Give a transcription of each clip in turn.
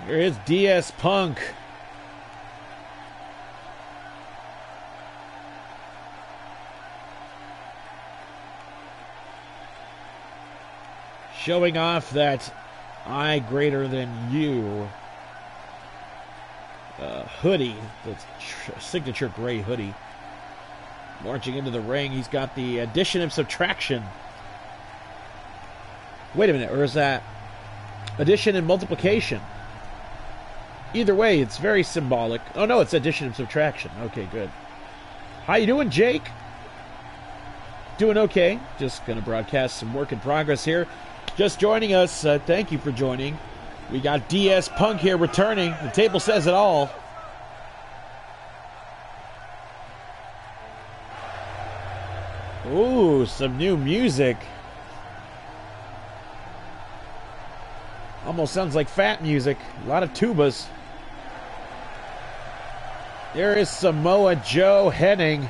Here is DS Punk. Showing off that I greater than you hoodie, the signature gray hoodie. Marching into the ring, he's got the addition and subtraction. Wait a minute, or is that addition and multiplication? Either way, it's very symbolic. Oh no, it's addition and subtraction. Okay, good. How you doing, Jake? Doing okay. Just gonna broadcast some work in progress here. Just joining us, thank you for joining. We got DS Punk here returning. The table says it all. Ooh, some new music. Almost sounds like fat music. A lot of tubas. There is Samoa Joe Henning.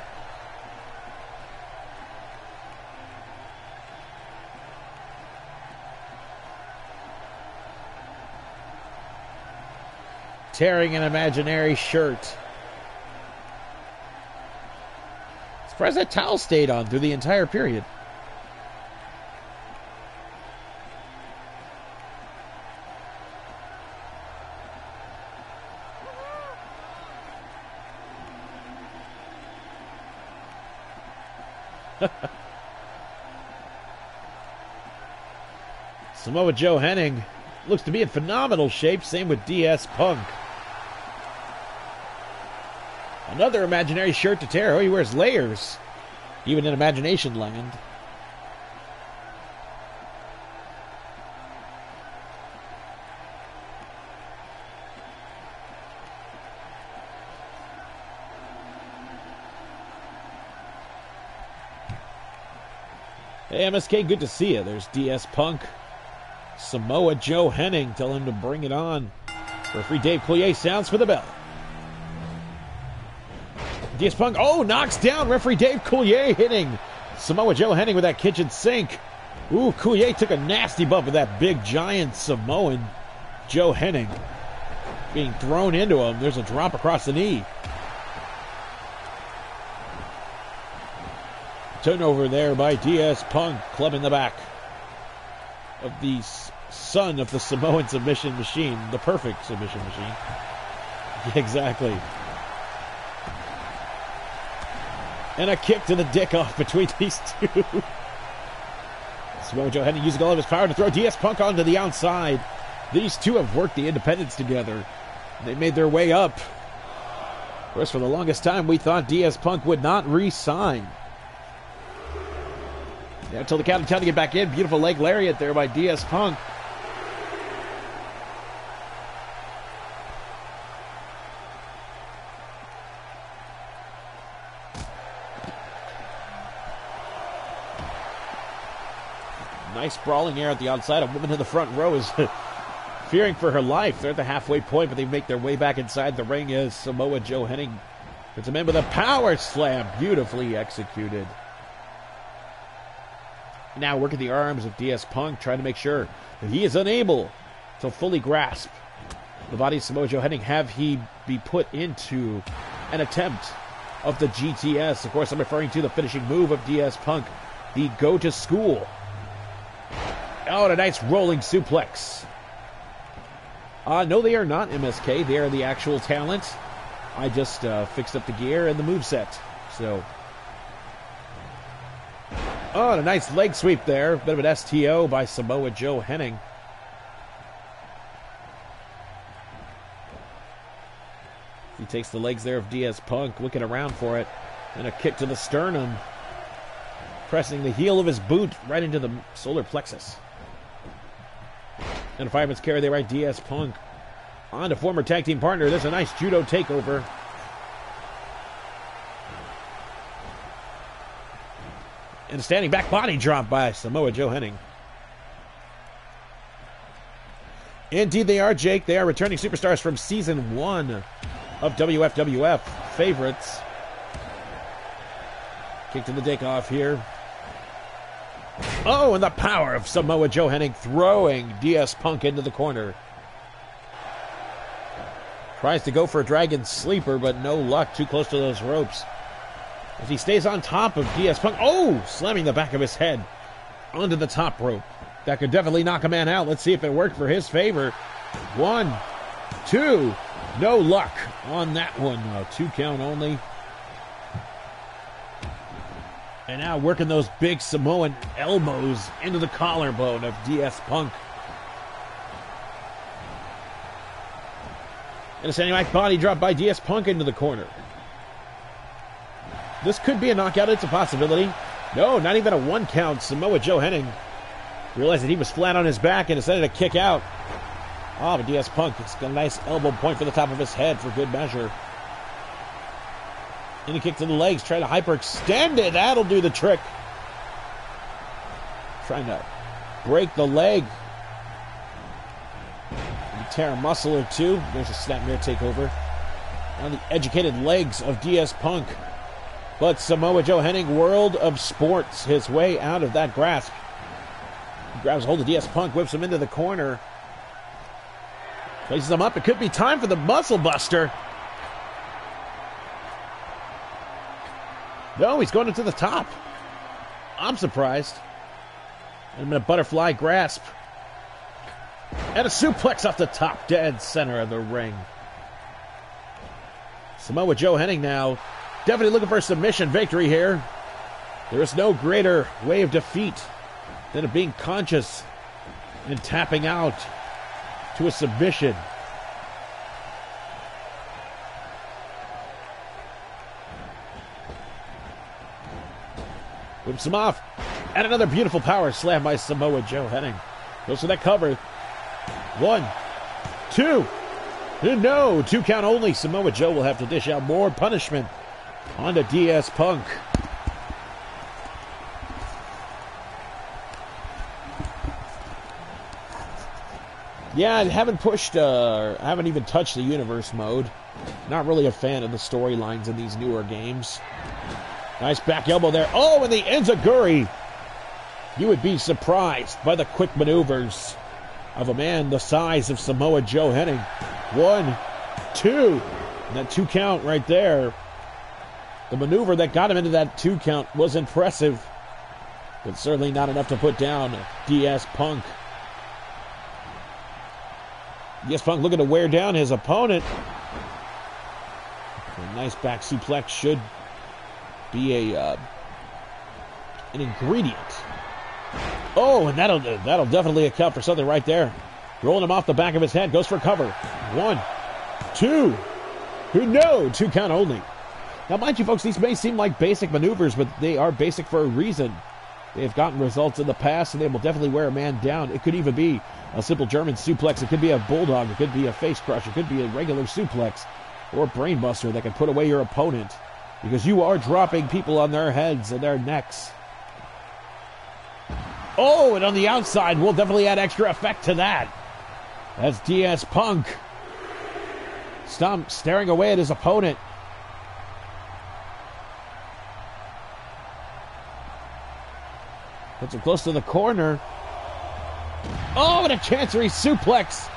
Tearing an imaginary shirt. Surprised that towel stayed on through the entire period. Samoa Joe Henning looks to be in phenomenal shape. Same with DS Punk. Another imaginary shirt to tear. Oh, he wears layers. Even in Imagination Land. Hey, MSK, good to see you. There's DS Punk. Samoa Joe Henning. Tell him to bring it on. Referee Dave Coulier sounds for the bell. DS Punk, oh, knocks down referee Dave Coulier, hitting Samoa Joe Henning with that kitchen sink. Ooh, Coulier took a nasty bump with that big giant Samoan Joe Henning. Being thrown into him. There's a drop across the knee. Turnover there by DS Punk, club in the back of the son of the Samoan submission machine, the perfect submission machine. Exactly. And a kick to the dick off between these two. Samoa Joe Henning using all of his power to throw DS Punk onto the outside. These two have worked the independents together. They made their way up. Of course, for the longest time, we thought DS Punk would not re-sign. Yeah, until the count of 10 to get back in. Beautiful leg lariat there by DS Punk. Nice sprawling air at the outside. A woman in the front row is fearing for her life. They're at the halfway point, but they make their way back inside the ring as Samoa Joe Henning puts him in with a power slam. Beautifully executed. Now working the arms of DS Punk, trying to make sure that he is unable to fully grasp the body of Samoa Joe Henning. Have he be put into an attempt of the GTS. Of course, I'm referring to the finishing move of DS Punk, the go to school. Oh, and a nice rolling suplex. No, they are not MSK. They are the actual talent. I just fixed up the gear and the moveset. So, oh, and a nice leg sweep there. Bit of an STO by Samoa Joe Henning. He takes the legs there of DS Punk, looking around for it. And a kick to the sternum. Pressing the heel of his boot right into the solar plexus. And a fireman's carry there by DS Punk. On to former tag team partner. There's a nice judo takeover. And a standing back body drop by Samoa Joe Henning. Indeed they are, Jake. They are returning superstars from Season 1 of WFWF favorites. Kick to the dick off here. Oh, and the power of Samoa Joe Henning throwing DS Punk into the corner. Tries to go for a dragon sleeper, but no luck. Too close to those ropes. As he stays on top of DS Punk. Oh! Slamming the back of his head onto the top rope. That could definitely knock a man out. Let's see if it worked for his favor. 1, 2. No luck on that one. 2 count only. And now working those big Samoan elbows into the collarbone of DS Punk. And a standing back body drop by DS Punk into the corner. This could be a knockout. It's a possibility. No, not even a 1 count. Samoa Joe Henning realized that he was flat on his back and decided to kick out. Oh, but DS Punk has got a nice elbow point for the top of his head for good measure. And a kick to the legs. Trying to hyperextend it. That'll do the trick. Trying to break the leg. Tear a muscle or two. There's a snapmare takeover on the educated legs of DS Punk. But Samoa Joe Henning, world of sports, his way out of that grasp. He grabs hold of DS Punk, whips him into the corner. Places him up. It could be time for the muscle buster. No, he's going into the top. I'm surprised. And a butterfly grasp. And a suplex off the top, dead center of the ring. Samoa Joe Henning now definitely looking for a submission victory here. There is no greater way of defeat than of being conscious and tapping out to a submission. Whips him off. And another beautiful power slam by Samoa Joe Henning. Goes for that cover. 1, 2. No, 2 count only. Samoa Joe will have to dish out more punishment onto DS Punk. Yeah, I haven't even touched the universe mode. Not really a fan of the storylines in these newer games. Nice back elbow there. Oh, and the enziguri. You would be surprised by the quick maneuvers of a man the size of Samoa Joe Henning. 1, 2. And that 2 count right there. The maneuver that got him into that 2 count was impressive, but certainly not enough to put down DS Punk. DS Punk looking to wear down his opponent. A nice back suplex should be an ingredient. Oh, and that'll definitely account for something right there. Rolling him off the back of his head. Goes for cover. 1, 2. No, 2 count only. Now, mind you, folks, these may seem like basic maneuvers, but they are basic for a reason. They have gotten results in the past, and they will definitely wear a man down. It could even be a simple German suplex. It could be a bulldog. It could be a face crush. It could be a regular suplex or brainbuster that can put away your opponent, because you are dropping people on their heads and their necks. Oh, and on the outside, we'll definitely add extra effect to that. That's DS Punk. Stomp staring away at his opponent. Puts him close to the corner. Oh, and a chancery suplex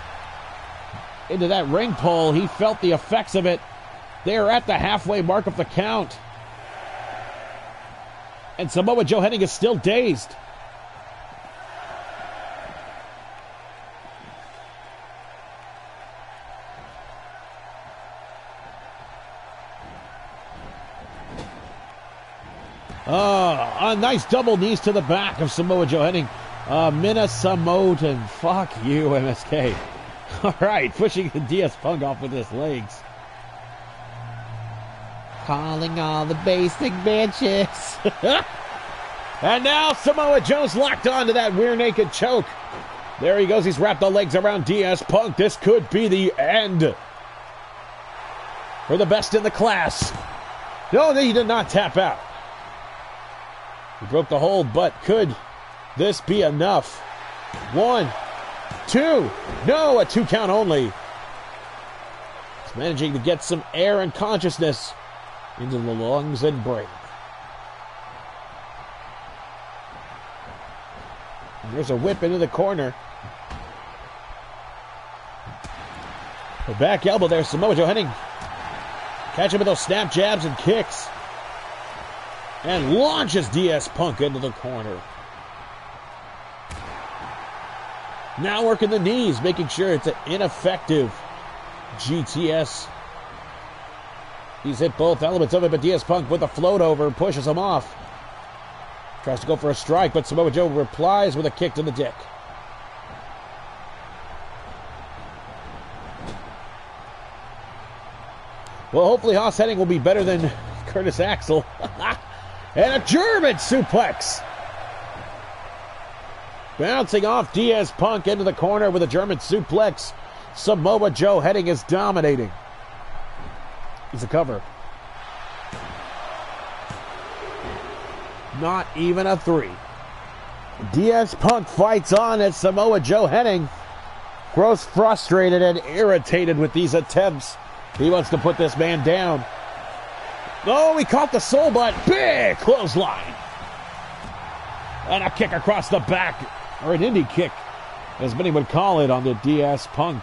into that ring pole. He felt the effects of it. They are at the halfway mark of the count. And Samoa Joe Henning is still dazed. A nice double knees to the back of Samoa Joe Henning. Minnesamotan. Fuck you, MSK. All right, pushing the DS Punk off with his legs. Calling all the basic bitches. And now Samoa Joe's locked onto that rear naked choke. There he goes. He's wrapped the legs around DS Punk. This could be the end for the best in the class. No, he did not tap out. He broke the hold, but could this be enough? 1, 2. No, a 2 count only. He's managing to get some air and consciousness into the lungs and brain. And there's a whip into the corner. The back elbow there, Samoa Joe Henning. Catch him with those snap jabs and kicks. And launches DS Punk into the corner. Now working the knees, making sure it's an ineffective GTS. He's hit both elements of it, but DS Punk with a float over pushes him off. Tries to go for a strike, but Samoa Joe replies with a kick to the dick. Well, hopefully Haas Henning will be better than Curtis Axel. And a German suplex. Bouncing off DS Punk into the corner with a German suplex. Samoa Joe Henning is dominating. He's a cover. Not even a 3. DS Punk fights on as Samoa Joe Henning grows frustrated and irritated with these attempts. He wants to put this man down. Oh, he caught the soul butt. Big clothesline. And a kick across the back. Or an indie kick, as many would call it, on the DS Punk.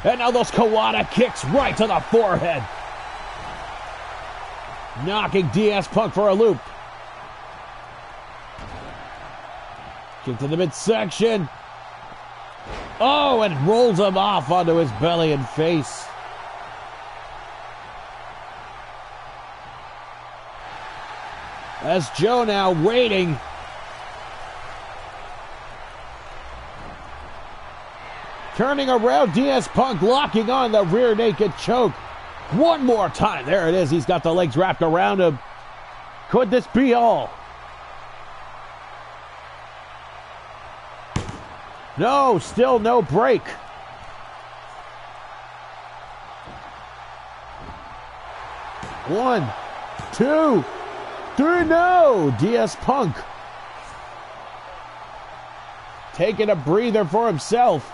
And now those Kawada kicks right to the forehead. Knocking DS Punk for a loop. Kick to the midsection. Oh, and rolls him off onto his belly and face. As Joe now waiting. Turning around, DS Punk locking on the rear naked choke. One more time. There it is. He's got the legs wrapped around him. Could this be all? No, still no break. One, two, three, no! DS Punk taking a breather for himself.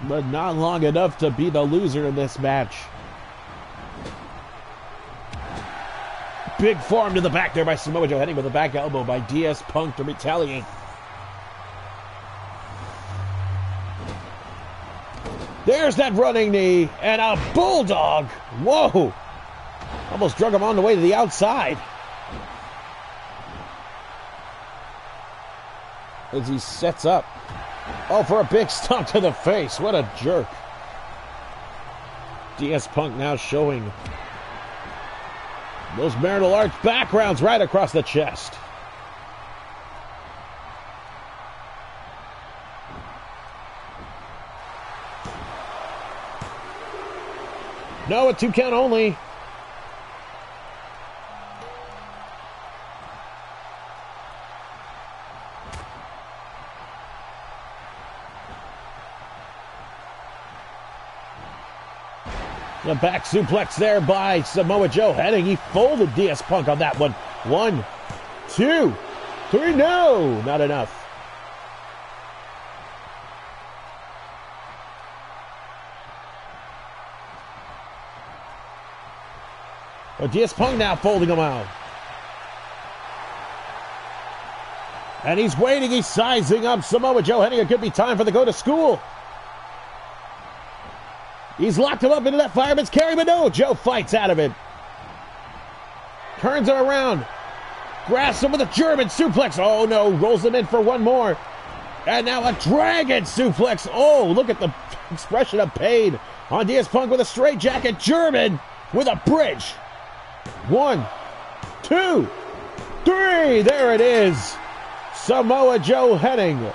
But not long enough to be the loser in this match. Big forearm to the back there by Samoa Joe Henning with a back elbow by DS Punk to retaliate. There's that running knee and a bulldog. Whoa! Almost drug him on the way to the outside. As he sets up. Oh, for a big stomp to the face. What a jerk. DS Punk now showing those marital arts backgrounds right across the chest. No, a 2 count only. The back suplex there by Samoa Joe Henning. He folded DS Punk on that one. 1, 2, 3. No, not enough. But DS Punk now folding him out. And he's waiting. He's sizing up Samoa Joe Henning. It could be time for the go to school. He's locked him up into that fireman's carry, but no, Joe fights out of it. Turns him around. Grasps him with a German suplex. Oh no, rolls him in for one more. And now a dragon suplex. Oh, look at the expression of pain on DS Punk with a straight jacket. German with a bridge. 1, 2, 3. There it is. Samoa Joe Henning.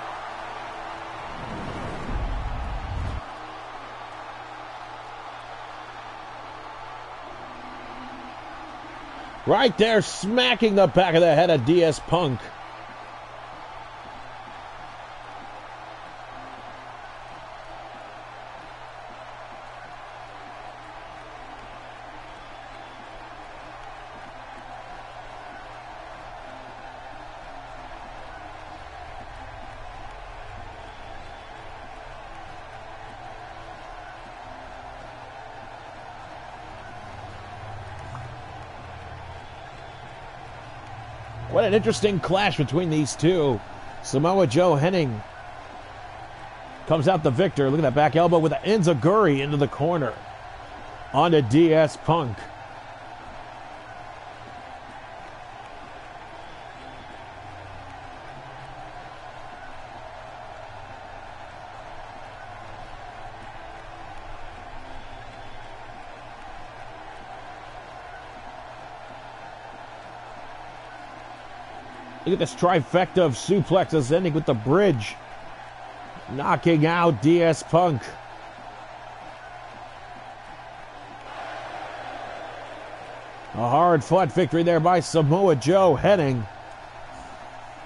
Right there, smacking the back of the head of DS Punk. What an interesting clash between these two. Samoa Joe Henning comes out the victor. Look at that back elbow with the enziguri into the corner. On to DS Punk. Look at this trifecta of suplexes ending with the bridge. Knocking out DS Punk. A hard-fought victory there by Samoa Joe Henning.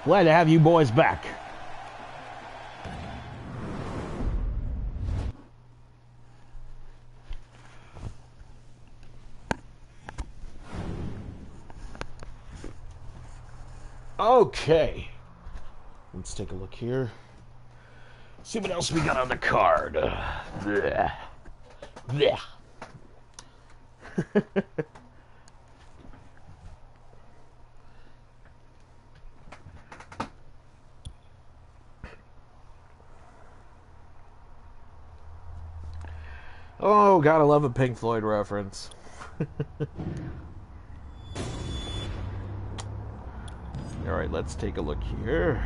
Glad to have you boys back. Okay, let's take a look here. See what else we got on the card. Blech. Blech. Oh, gotta love a Pink Floyd reference. All right, let's take a look here.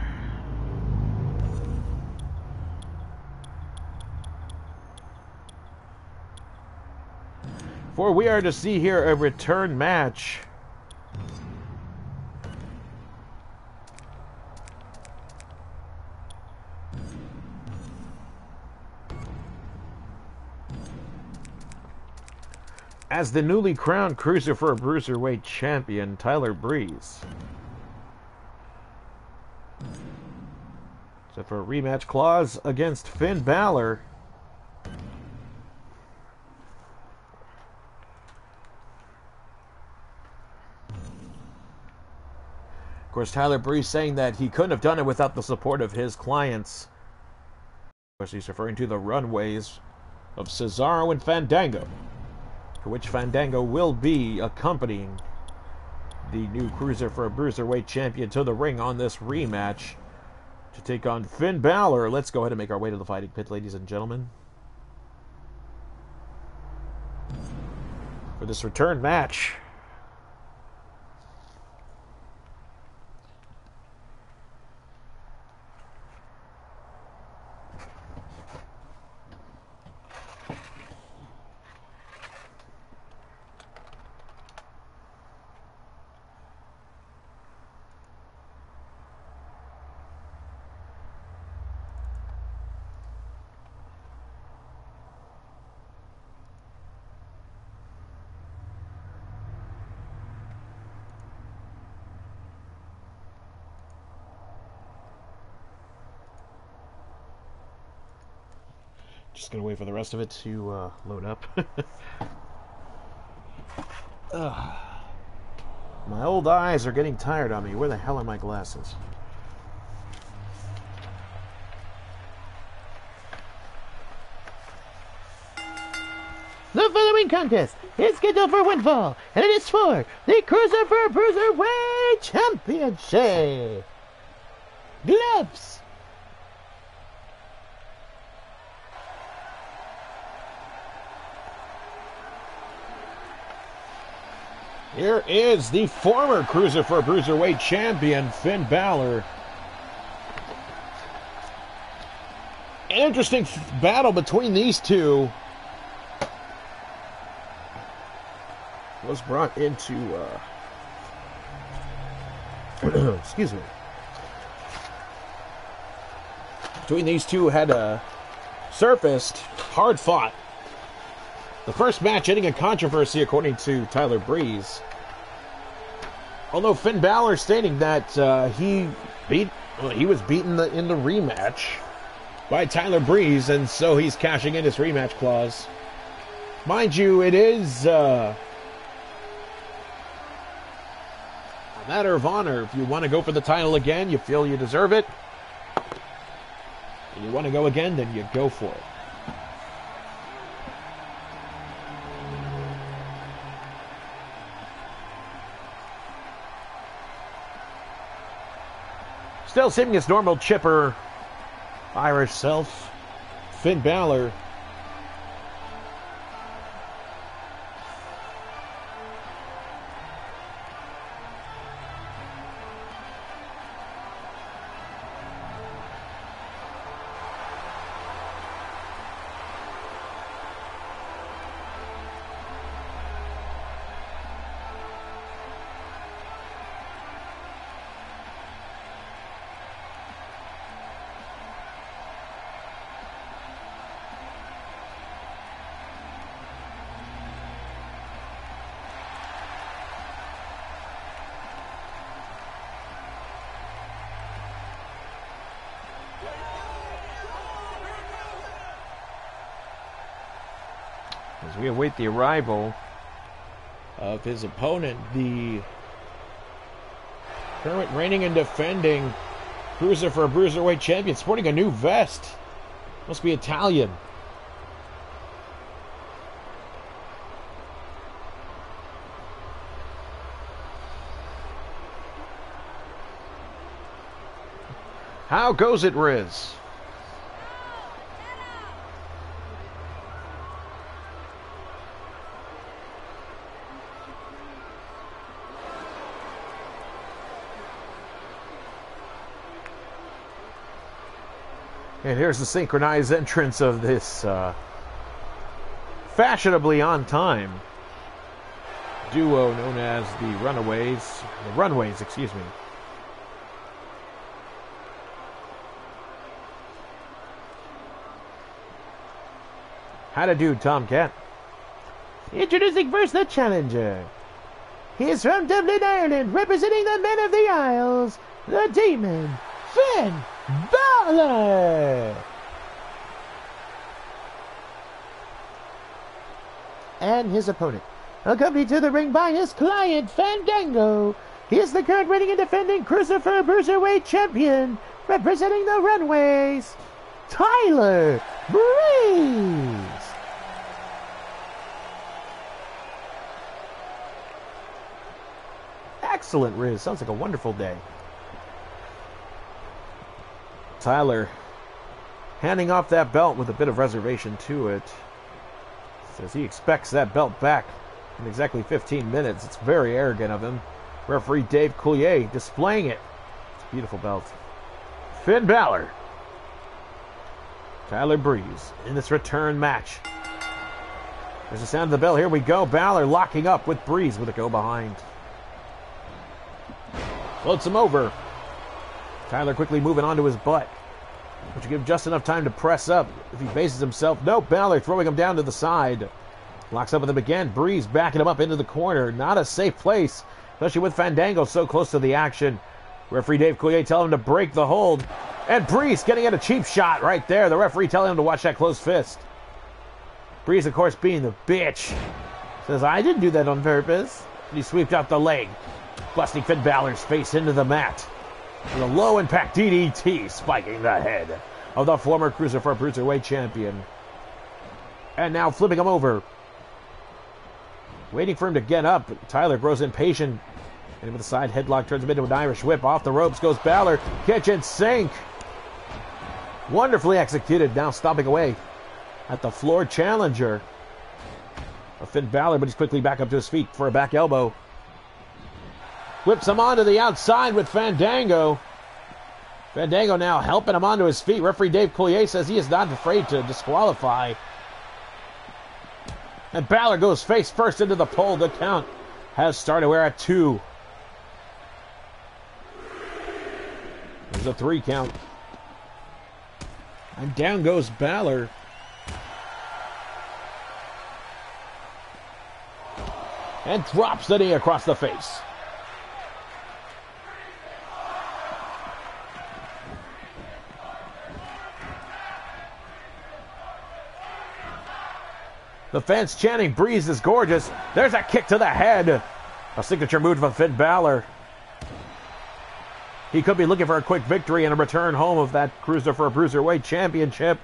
For we are to see here a return match. As the newly crowned Bruiserweight champion, Tyler Breeze. So for a rematch clause against Finn Balor. Of course, Tyler Breeze saying that he couldn't have done it without the support of his clients. Of course, he's referring to the runways of Cesaro and Fandango, for which Fandango will be accompanying the new Bruiserweight champion to the ring on this rematch to take on Finn Balor. Let's go ahead and make our way to the fighting pit, ladies and gentlemen, for this return match. Just gonna wait for the rest of it to load up. My old eyes are getting tired on me. Where the hell are my glasses? The following contest is scheduled for one fall, and it is for the Bruiserweight Championship. Gloves. Here is the former Bruiserweight champion, Finn Balor. An interesting battle between these two was brought into, excuse me. Between these two had surfaced, hard fought. The first match ending in controversy, according to Tyler Breeze. Although Finn Balor stating that he was beaten in the rematch by Tyler Breeze, and so he's cashing in his rematch clause. Mind you, it is a matter of honor. If you want to go for the title again, you feel you deserve it, and you want to go again, then you go for it. Still seeming his normal chipper Irish self, Finn Balor. As we await the arrival of his opponent, the current reigning and defending Bruiserweight champion, sporting a new vest. Must be Italian. How goes it, Riz? And here's the synchronized entrance of this fashionably on time duo known as the Runways, excuse me. How to do, Tomcat? Introducing first the challenger. He is from Dublin, Ireland, representing the Men of the Isles, the Demon, Finn Balor. And his opponent, accompanied to the ring by his client, Fandango. He is the current reigning and defending Bruiserweight champion, representing the Runways, Tyler Breeze. Excellent, Riz. Sounds like a wonderful day. Tyler handing off that belt with a bit of reservation to it. Says he expects that belt back in exactly 15 minutes. It's very arrogant of him. Referee Dave Coulier displaying it. It's a beautiful belt. Finn Balor, Tyler Breeze in this return match. There's the sound of the bell. Here we go. Balor locking up with Breeze with a go behind. Floats him over. Tyler quickly moving onto his butt, which will give just enough time to press up if he bases himself. No, Balor throwing him down to the side. Locks up with him again. Breeze backing him up into the corner. Not a safe place, especially with Fandango so close to the action. Referee Dave Coulier telling him to break the hold. And Breeze getting at a cheap shot right there. The referee telling him to watch that closed fist. Breeze, of course, being the bitch, says, I didn't do that on purpose. And he sweeped out the leg, busting Finn Balor's face into the mat. With a low-impact DDT spiking the head of the former Bruiserweight champion. And now flipping him over. Waiting for him to get up. Tyler grows impatient. And with a side headlock, turns him into an Irish whip. Off the ropes goes Balor. Kitchen sink. Wonderfully executed. Now stomping away at the floor challenger of Finn Balor. But he's quickly back up to his feet for a back elbow. Whips him onto the outside with Fandango. Fandango now helping him onto his feet. Referee Dave Coulier says he is not afraid to disqualify. And Balor goes face first into the pole. The count has started. We're at 2. There's a 3 count. And down goes Balor. And drops the knee across the face. The fans chanting, Breeze is gorgeous. There's a kick to the head. A signature move from Finn Balor. He could be looking for a quick victory and a return home of that Bruiserweight Championship.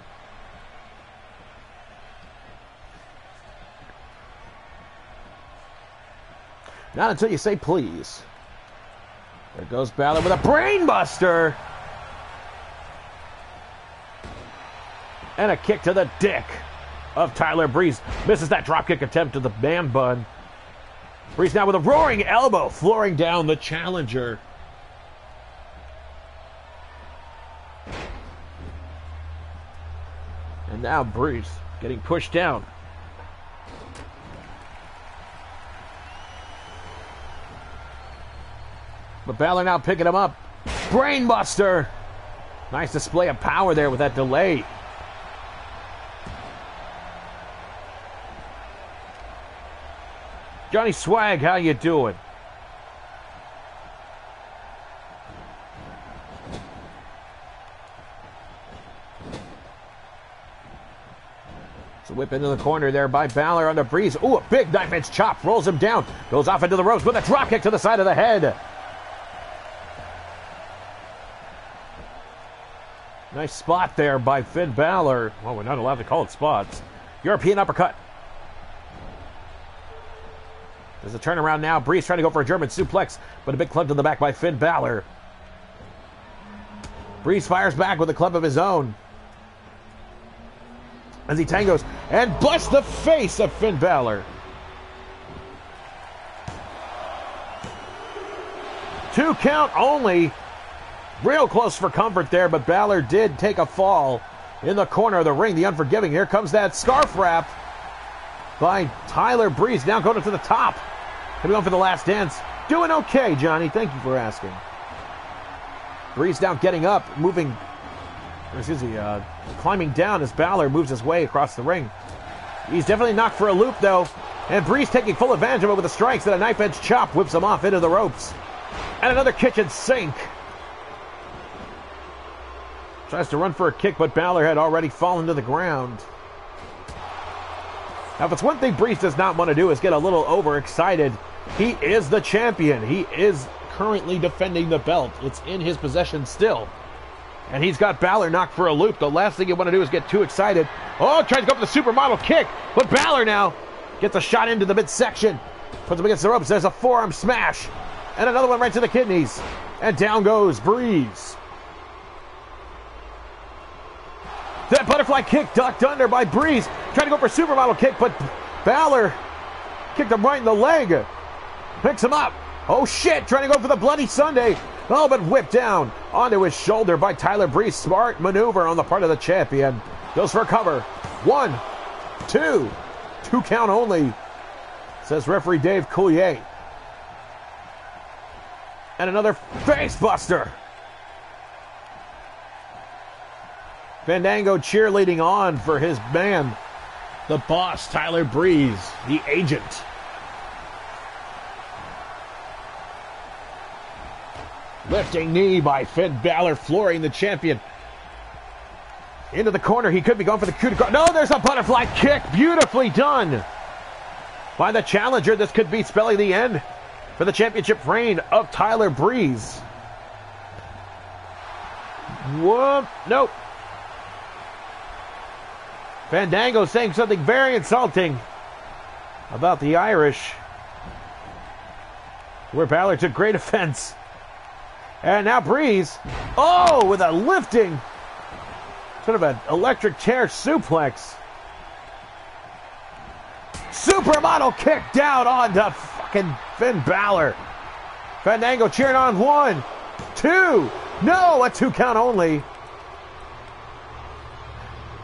Not until you say please. There goes Balor with a brainbuster. And a kick to the dick of Tyler Breeze. Misses that dropkick attempt to the man bun. Breeze now with a roaring elbow, flooring down the challenger. And now Breeze getting pushed down. But Balor now picking him up. Brainbuster. Nice display of power there with that delay. Johnny Swag, how you doing? So whip into the corner there by Balor on the Breeze. Ooh, a big knife edge chop. Rolls him down. Goes off into the ropes with a dropkick to the side of the head. Nice spot there by Finn Balor. Well, we're not allowed to call it spots. European uppercut. There's a turnaround now. Breeze trying to go for a German suplex, but a big club to the back by Finn Balor. Breeze fires back with a club of his own as he tangos and busts the face of Finn Balor. 2 count only. Real close for comfort there, but Balor did take a fall in the corner of the ring. The Unforgiving. Here comes that scarf wrap by Tyler Breeze. Now going to the top. Coming on for the last dance. Doing okay, Johnny. Thank you for asking. Breeze now getting up, moving, climbing down as Balor moves his way across the ring. He's definitely knocked for a loop, though. And Breeze taking full advantage of it with the strikes, and a knife edge chop whips him off into the ropes. And another kitchen sink. Tries to run for a kick, but Balor had already fallen to the ground. Now, if it's one thing Breeze does not want to do is get a little overexcited. He is the champion. He is currently defending the belt. It's in his possession still. And he's got Balor knocked for a loop. The last thing you want to do is get too excited. Oh, tries to go for the supermodel kick. But Balor now gets a shot into the midsection. Puts him against the ropes. There's a forearm smash. And another one right to the kidneys. And down goes Breeze. That butterfly kick ducked under by Breeze. Trying to go for a supermodel kick, but Balor kicked him right in the leg. Picks him up. Oh shit, trying to go for the Bloody Sunday. Oh, but whipped down onto his shoulder by Tyler Breeze. Smart maneuver on the part of the champion. Goes for a cover. 1, 2. 2 count only, says referee Dave Coulier. And another face buster. Fandango cheerleading on for his man, the boss, Tyler Breeze, the agent. Lifting knee by Finn Balor, flooring the champion. Into the corner, he could be going for the coup de grace. No, there's a butterfly kick, beautifully done by the challenger. This could be spelling the end for the championship reign of Tyler Breeze. Whoop, nope. Fandango saying something very insulting about the Irish, where Balor took great offense. And now Breeze, oh, with a lifting, sort of an electric chair suplex. Supermodel kick down onto fucking Finn Balor. Fandango cheering on. 1, 2, no, a 2 count only.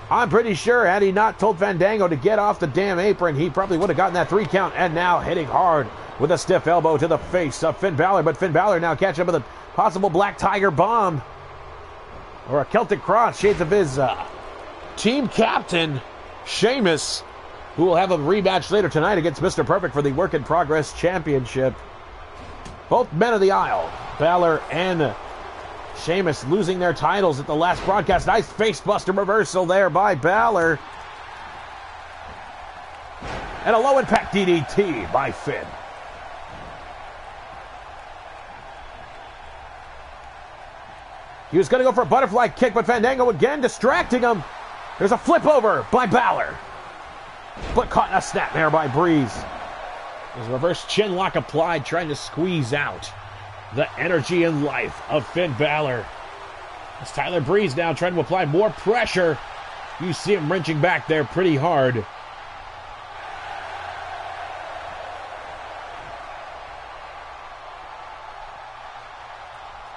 I'm pretty sure had he not told Fandango to get off the damn apron, he probably would have gotten that 3 count. And now hitting hard with a stiff elbow to the face of Finn Balor. But Finn Balor now catching up with a possible Black Tiger Bomb. Or a Celtic Cross, shades of his team captain, Sheamus, who will have a rematch later tonight against Mr. Perfect for the Work in Progress Championship. Both men of the aisle, Balor and Sheamus, losing their titles at the last broadcast. Nice facebuster reversal there by Balor. And a low impact DDT by Finn. He was going to go for a butterfly kick, but Fandango again distracting him. There's a flip over by Balor, but caught in a snap there by Breeze. There's a reverse chin lock applied, trying to squeeze out the energy and life of Finn Balor. As Tyler Breeze now trying to apply more pressure You see him wrenching back there pretty hard.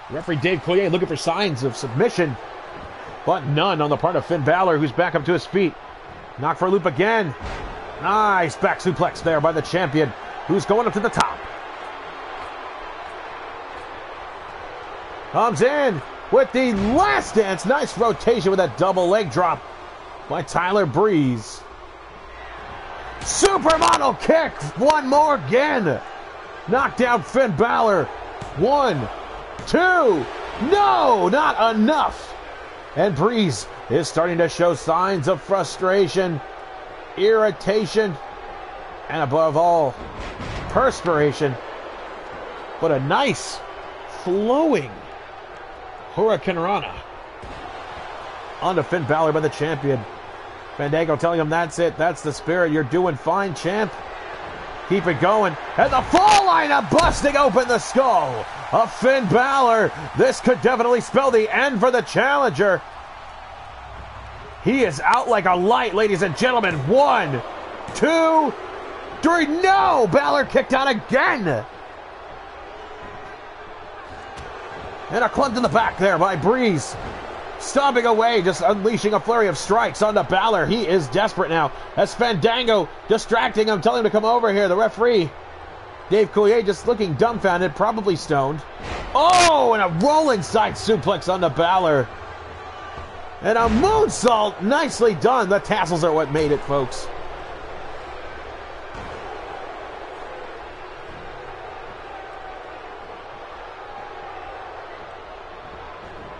Referee Dave Collier looking for signs of submission, but none on the part of Finn Balor, who's back up to his feet. Knock for a loop again. Nice back suplex there by the champion, who's going up to the top. Comes in with the last dance. Nice rotation with that double leg drop by Tyler Breeze. Supermodel kick. One more again. Knocked down Finn Balor. 1, 2. No, not enough. And Breeze is starting to show signs of frustration, irritation, and above all, perspiration. But a nice flowing Hurricane Rana onto Finn Balor by the champion. Fandango telling him that's it, that's the spirit, you're doing fine, champ. Keep it going. And the fall lineup busting open the skull of Finn Balor. This could definitely spell the end for the challenger. He is out like a light, ladies and gentlemen. 1, 2, 3. No! Balor kicked out again. And a club to the back there by Breeze. Stomping away, just unleashing a flurry of strikes onto Balor. He is desperate now. As Fandango distracting him, telling him to come over here. The referee, Dave Coulier, just looking dumbfounded, probably stoned. Oh, and a rolling side suplex onto Balor. And a moonsault, nicely done. The tassels are what made it, folks.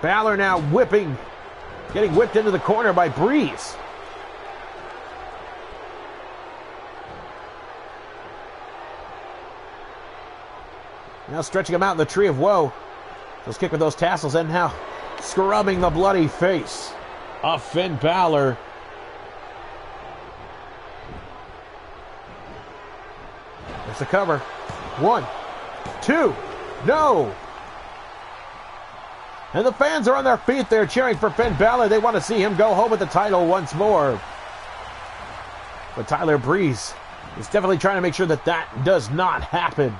Balor now whipping, getting whipped into the corner by Breeze. Now stretching him out in the tree of woe. Just kick with those tassels and now scrubbing the bloody face of Finn Balor. There's the cover. 1, 2, no! And the fans are on their feet there cheering for Finn Balor. They want to see him go home with the title once more. But Tyler Breeze is definitely trying to make sure that that does not happen.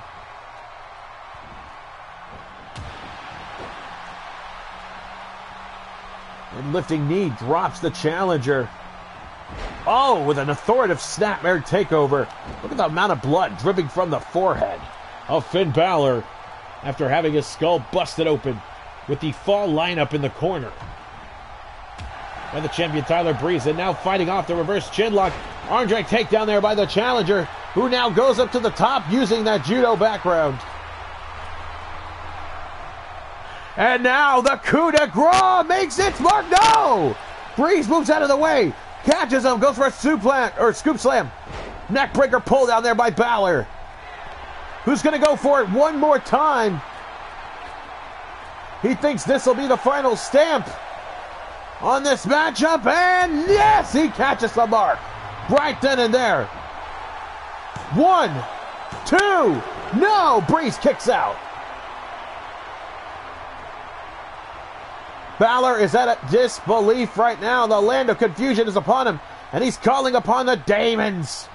And lifting knee drops the challenger. Oh, with an authoritative snapmare takeover. Look at the amount of blood dripping from the forehead of Finn Balor after having his skull busted open with the fall lineup in the corner by the champion Tyler Breeze. And now fighting off the reverse chinlock. Arm drag takedown there by the challenger, who now goes up to the top using that judo background. And now the coup de grace makes its mark. No! Breeze moves out of the way, catches him, goes for a scoop slam. Neckbreaker pull down there by Balor, who's going to go for it one more time. He thinks this will be the final stamp on this matchup, and yes, he catches the mark right then and there. 1, 2, no! Breeze kicks out. Balor is at a disbelief right now. The land of confusion is upon him, and he's calling upon the demons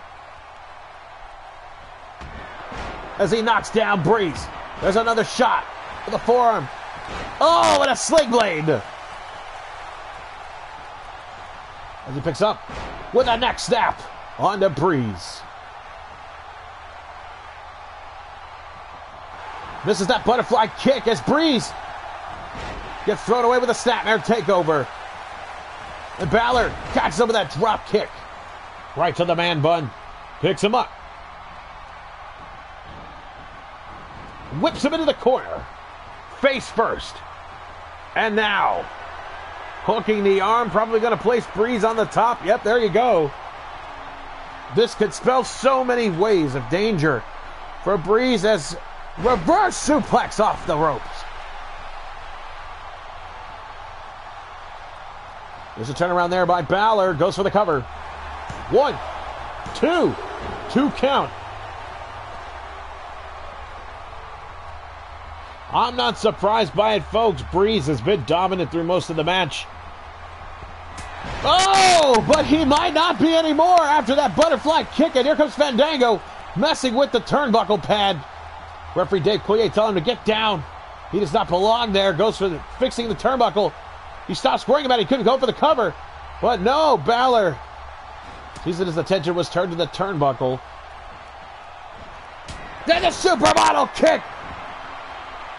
as he knocks down Breeze. There's another shot with a forearm. Oh, and a sling blade. As he picks up with a neck snap onto Breeze. Misses that butterfly kick as Breeze gets thrown away with a snapmare takeover. And Balor catches him with that drop kick. Right to the man bun. Picks him up. Whips him into the corner. Face first. And now, hooking the arm, probably going to place Breeze on the top. Yep, there you go. This could spell so many ways of danger for Breeze as reverse suplex off the ropes. There's a turnaround there by Balor. Goes for the cover. 1, 2. 2 count. I'm not surprised by it, folks. Breeze has been dominant through most of the match. Oh, but he might not be anymore after that butterfly kick. And here comes Fandango messing with the turnbuckle pad. Referee Dave Coulier telling him to get down. He does not belong there. Goes for fixing the turnbuckle. He stops worrying about it. He couldn't go for the cover. But no, Balor sees that his attention was turned to the turnbuckle. Then the supermodel kick.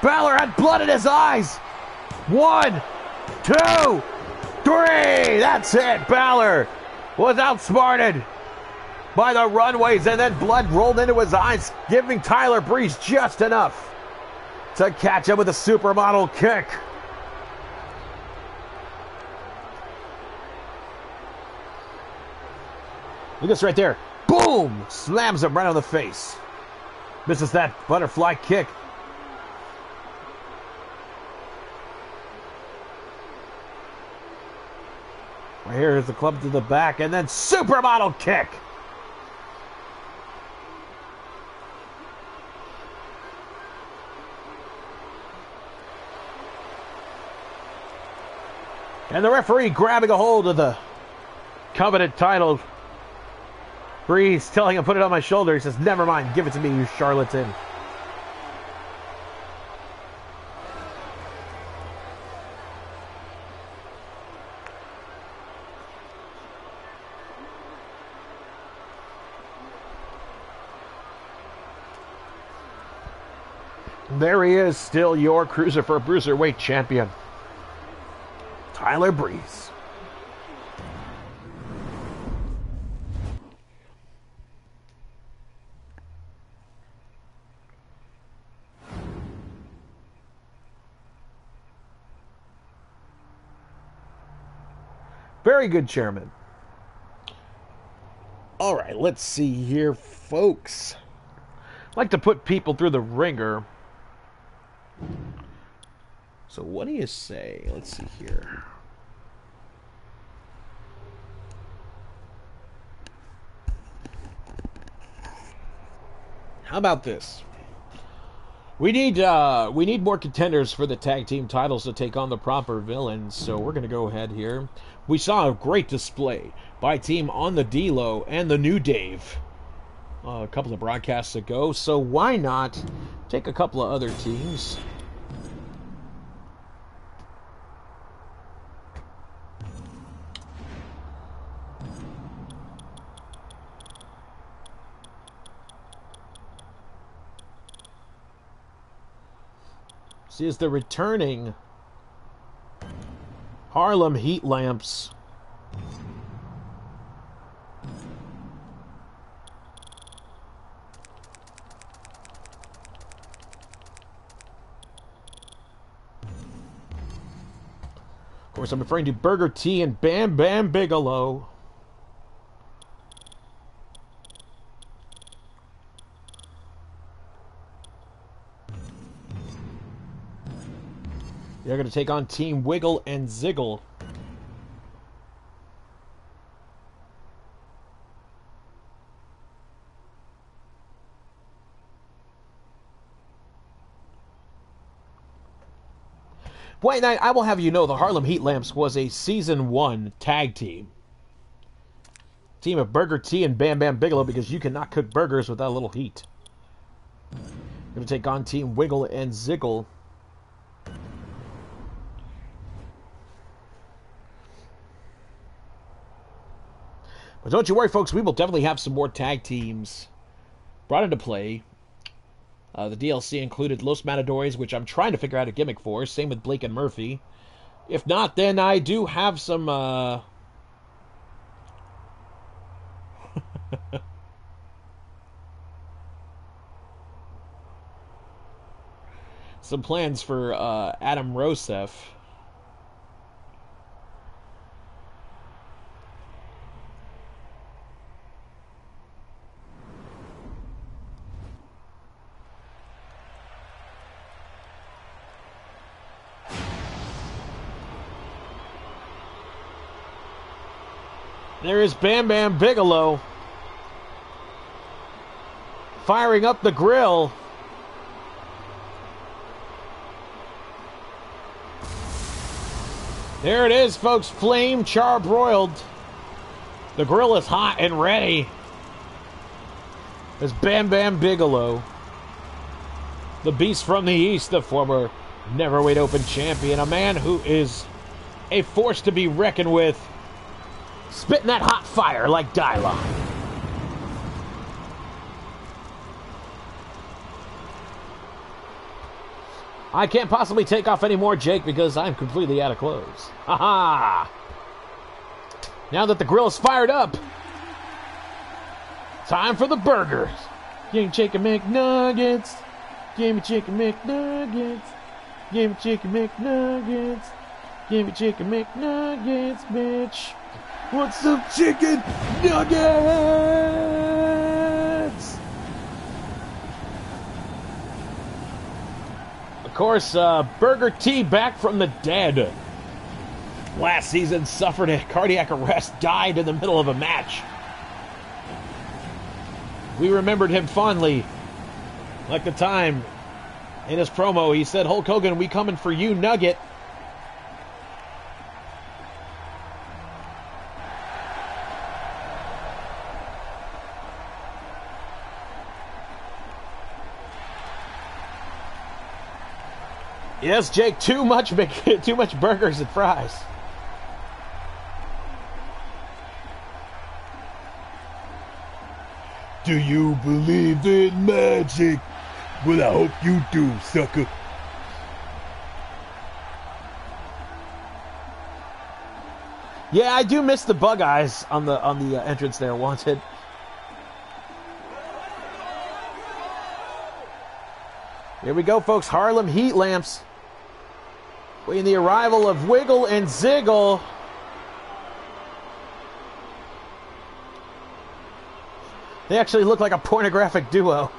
Balor had blood in his eyes. 1, 2, 3. That's it. Balor was outsmarted by the runways, and then blood rolled into his eyes, giving Tyler Breeze just enough to catch him with a supermodel kick. Look at this right there. Boom! Slams him right on the face. Misses that butterfly kick. Right here is the club to the back, and then supermodel kick. And the referee grabbing a hold of the coveted title. Breeze telling him, put it on my shoulder. He says, never mind, give it to me, you charlatan. There he is, still your Cruiserweight Bruiserweight champion, Tyler Breeze. Very good, Chairman. All right, let's see here, folks. I like to put people through the ringer. So what do you say? Let's see here. How about this? We need more contenders for the tag team titles to take on the proper villains. So we're gonna go ahead here. We saw a great display by Team on the D-Lo and the New Dave a couple of broadcasts ago. So why not take a couple of other teams? See, is the returning Harlem Heatlamps. Of course, I'm referring to Burger T and Bam Bam Bigelow. They're going to take on Team Wiggle and Ziggle. White Knight, I will have you know the Harlem Heatlamps was a Season 1 tag team. Team of Burger T and Bam Bam Bigelow, because you cannot cook burgers without a little heat. Going to take on Team Wiggle and Ziggle. But don't you worry, folks. We will definitely have some more tag teams brought into play. The DLC included Los Matadores, which I'm trying to figure out a gimmick for. Same with Blake and Murphy. If not, then I do have some... some plans for Adam Rosef. There is Bam Bam Bigelow firing up the grill. There it is, folks. Flame charbroiled. The grill is hot and ready. There's Bam Bam Bigelow. The beast from the east, the former Neverweight Open champion. A man who is a force to be reckoned with. Spitting that hot fire like Dylon. I can't possibly take off any more, Jake, because I'm completely out of clothes. Ha-ha! Now that the grill is fired up, time for the burgers. Give me chicken McNuggets. Give me chicken McNuggets. Give me chicken McNuggets. Give me chicken McNuggets, bitch. Want some chicken nuggets? Of course, Burger T back from the dead. Last season suffered a cardiac arrest, died in the middle of a match. We remembered him fondly. Like the time in his promo, he said, Hulk Hogan, we coming for you, Nugget. Yes, Jake, too much burgers and fries. Do you believe in magic? Well, I hope you do, sucker. Yeah, I do miss the bug eyes on the entrance there, Wanted. Here we go, folks. Harlem Heatlamps. Waiting the arrival of Wiggle and Ziggle. They actually look like a pornographic duo.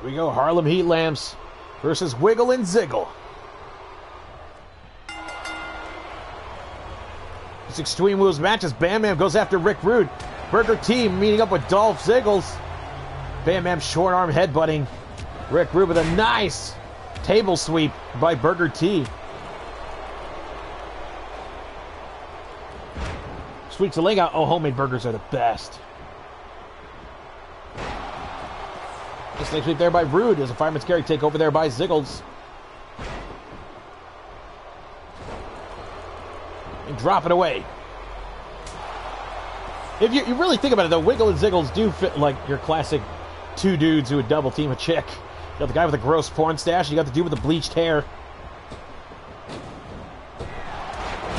Here we go, Harlem Heatlamps versus Wiggle and Ziggle. This Extreme Rules match as Bam Bam goes after Rick Rude. Burger T meeting up with Dolph Ziggles. Bam Bam short arm headbutting Rick Rude with a nice table sweep by Burger T. Sweet to leg out. Oh, homemade burgers are the best. This next sweep there by Rude as a fireman's carry take over there by Ziggles. And drop it away. If you really think about it, though, Wiggle and Ziggles do fit like your classic two dudes who would double team a chick. You got the guy with the gross porn stash, you got the dude with the bleached hair.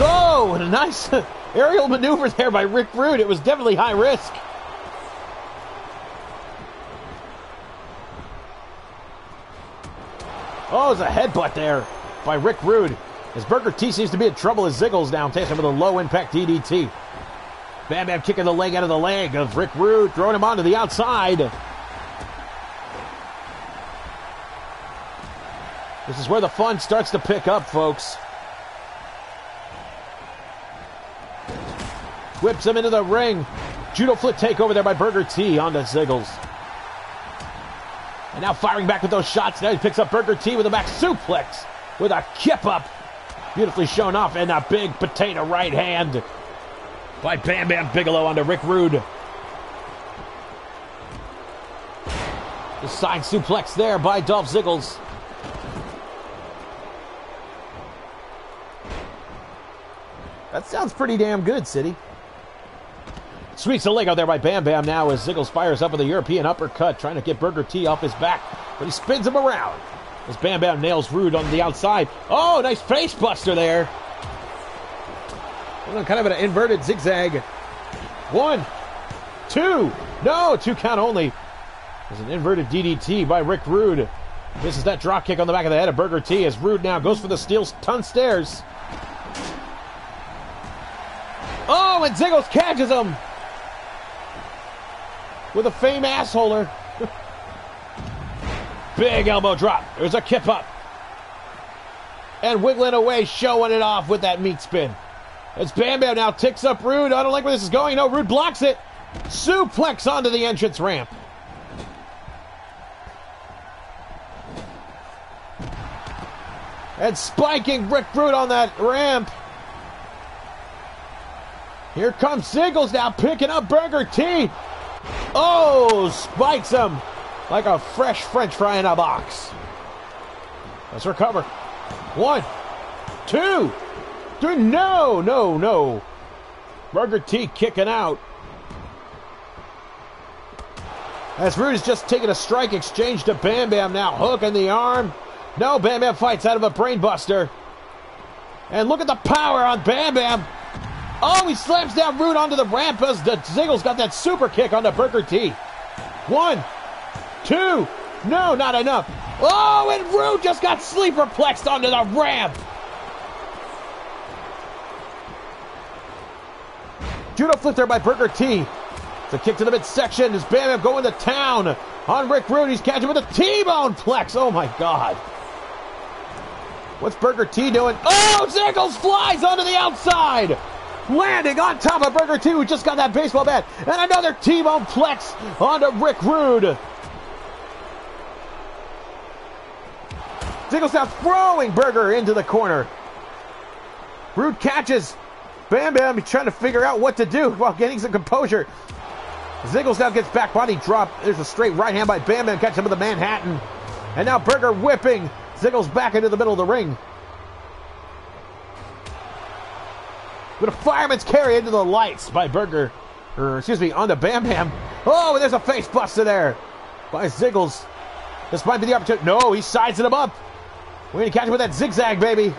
Oh, and a nice aerial maneuver there by Rick Rude. It was definitely high risk. Oh, there's a headbutt there by Rick Rude. As Burger T seems to be in trouble as Ziggles down, takes him with a low-impact DDT. Bam Bam kicking the leg out of the leg of Rick Rude, throwing him onto the outside. This is where the fun starts to pick up, folks. Whips him into the ring. Judo flip takeover there by Burger T onto Ziggles. And now firing back with those shots. Now he picks up Burger T with a back suplex with a kip up. Beautifully shown off, and a big potato right hand by Bam Bam Bigelow onto Rick Rude. The side suplex there by Dolph Ziggles. That sounds pretty damn good, City. Sweeps the leg out there by Bam Bam now as Ziggles fires up with a European uppercut, trying to get Burger T off his back, but he spins him around as Bam Bam nails Rude on the outside. Oh, nice face buster there. Kind of an inverted zigzag. 1, 2. No, 2 count only. There's an inverted DDT by Rick Rude. This is that drop kick on the back of the head of Burger T as Rude now goes for the steel ton stairs. Oh! Oh, and Ziggles catches him with a fame assholer. Big elbow drop. There's a kip up. And wiggling away, showing it off with that meat spin. As Bam Bam now ticks up Rude. I don't like where this is going. No, Rude blocks it. Suplex onto the entrance ramp. And spiking Rick Rude on that ramp. Here comes Ziggles now picking up Burger T. Oh, spikes him like a fresh French fry in a box. Let's recover. 1, 2, 3. No. Burger T kicking out. As Rude is just taking a strike exchange to Bam Bam now. Hook in the arm. No, Bam Bam fights out of a brain buster. And look at the power on Bam Bam. Oh, he slams down Rude onto the ramp as the Ziggles got that super kick onto Burger T. 1, 2. No, not enough. Oh, and Rude just got sleeper plexed onto the ramp. Judo flip there by Burger T. It's a kick to the midsection as Bam Bam going to town on Rick Rude. He's catching with a T-bone plex. Oh, my God. What's Burger T doing? Oh, Ziggles flies onto the outside. Landing on top of Burger T, who just got that baseball bat. And another T-bone plex onto Rick Rude. Ziggles now throwing Burger into the corner. Rude catches Bam Bam. He's trying to figure out what to do while getting some composure. Ziggles now gets back body drop. There's a straight right hand by Bam Bam. Catches him with the Manhattan. And now Burger whipping Ziggles back into the middle of the ring. With a fireman's carry into the lights by Burger. Onto Bam Bam. Oh, and there's a face buster there by Ziggles. This might be the opportunity. No, he sizing him up. We're going to catch him with that zigzag, baby.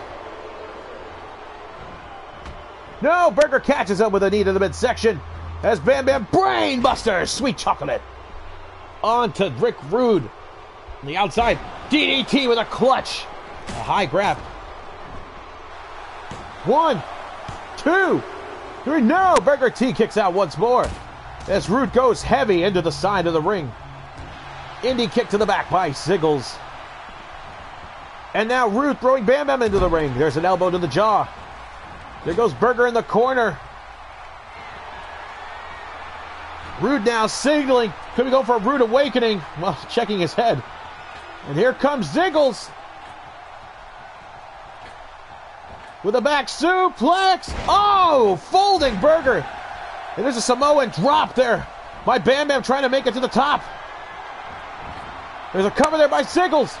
No, Burger catches him with a knee to the midsection. As Bam Bam brain buster, sweet chocolate. On to Rick Rude. On the outside, DDT with a clutch. A high grab. 1, 2, 3. No, Burger T kicks out once more. As Rude goes heavy into the side of the ring. Indie kick to the back by Ziggles. And now Rude throwing Bam Bam into the ring. There's an elbow to the jaw. There goes Burger in the corner. Rude now signaling. Could we go for a Rude awakening? Well, checking his head. And here comes Ziggles. With a back suplex. Oh, folding Burger. And there's a Samoan drop there by Bam Bam trying to make it to the top. There's a cover there by Ziggles.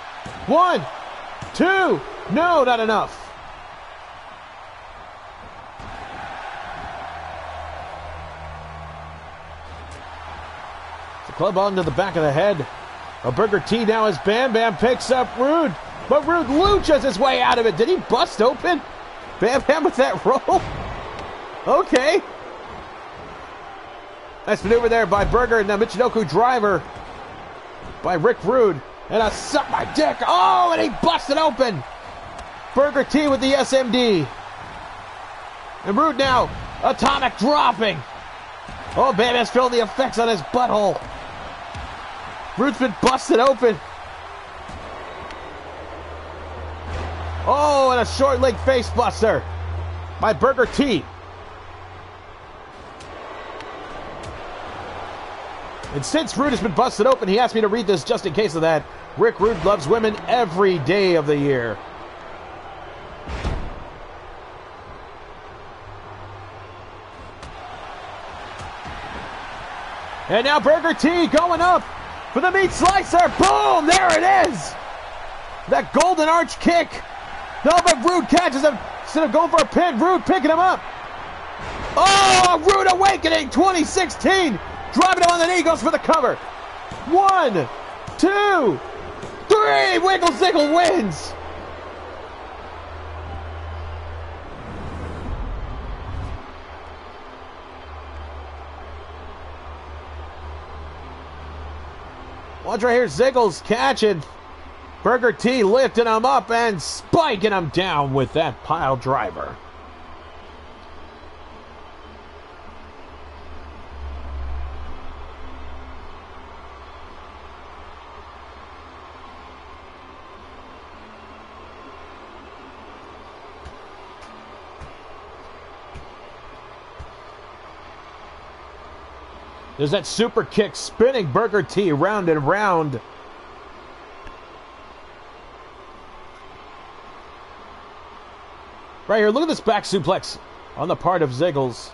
1, 2. No, not enough. It's a club on to the back of the head. A Burger T now as Bam Bam picks up Rude. But Rude luchas his way out of it. Did he bust open Bam Bam with that roll? Okay. Nice maneuver there by Burger and the Michinoku driver by Rick Rude. And a suck my dick. Oh, and he busted open. Burger T with the SMD. And Rude now, atomic dropping. Oh, Bam Bam's feeling the effects on his butthole. Rude's been busted open. Oh, and a short leg face buster by Burger T. And since Rude has been busted open, he asked me to read this just in case of that. Rick Rude loves women every day of the year. And now Burger T going up for the meat slicer. Boom! There it is! That golden arch kick. No, but Rude catches him. Instead of going for a pin, Rude picking him up. Oh, Rude Awakening 2016. Driving him on the knee, goes for the cover. 1, 2, 3. Wiggle Ziggle wins. Watch right here, Ziggles catching Burger T, lifting him up and spiking him down with that pile driver. There's that super kick, spinning Burger T round and round. Right here, look at this back suplex on the part of Ziggles.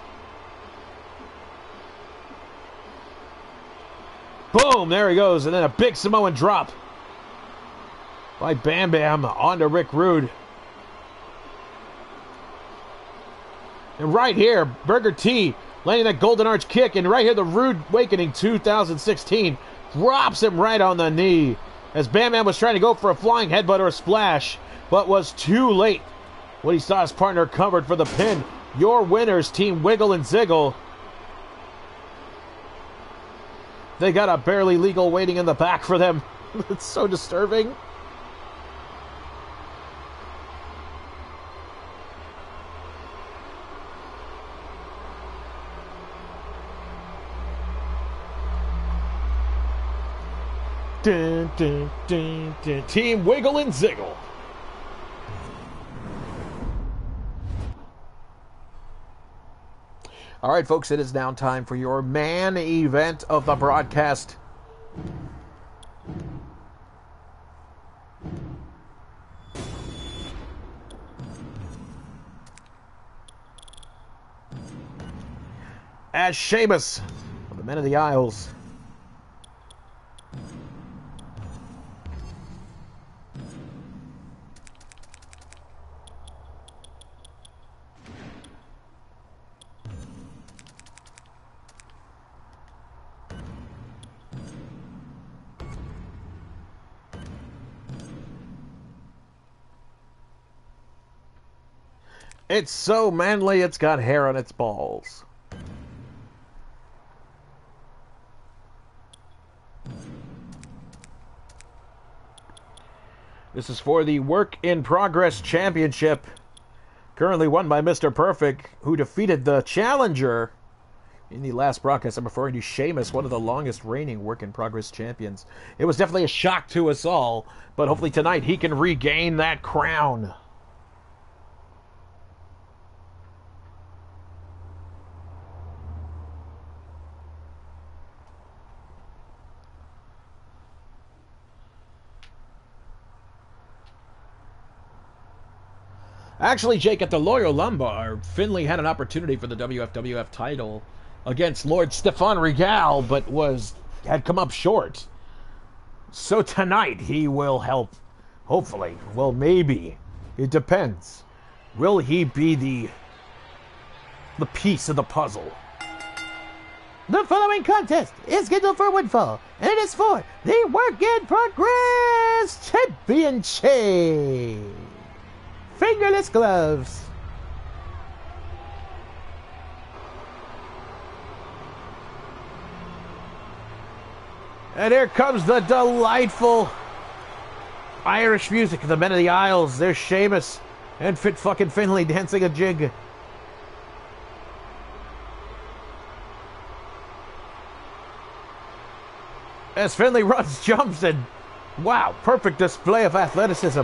Boom, there he goes, and then a big Samoan drop by Bam Bam onto Rick Rude. And right here, Burger T landing that Golden Arch kick, and right here, the Rude Awakening 2016 drops him right on the knee as Bam Bam was trying to go for a flying headbutt or a splash, but was too late when he saw his partner covered for the pin. Your winners, Team Wiggle and Ziggle. They got a barely legal waiting in the back for them. It's so disturbing. Dun, dun, dun, dun. Team Wiggle and Ziggle. All right, folks, it is now time for your main event of the broadcast. As Sheamus of the Men of the Isles It's so manly, it's got hair on its balls. This is for the Work in Progress Championship, currently won by Mr. Perfect, who defeated the challenger in the last broadcast. I'm referring to Sheamus, one of the longest reigning Work in Progress champions. It was definitely a shock to us all, but hopefully tonight he can regain that crown. Actually, Jake, at the Loyal Lumbar, Finlay had an opportunity for the WFWF title against Lord Stefan Regal, but had come up short. So tonight he will help, hopefully. Well, maybe. It depends. Will he be the piece of the puzzle? The following contest is scheduled for one fall, and it is for the Work in Progress Championship. Fingerless gloves. And here comes the delightful Irish music of the Men of the Isles. There's Sheamus and Fit fucking Finlay dancing a jig. As Finlay runs, jumps, and wow, perfect display of athleticism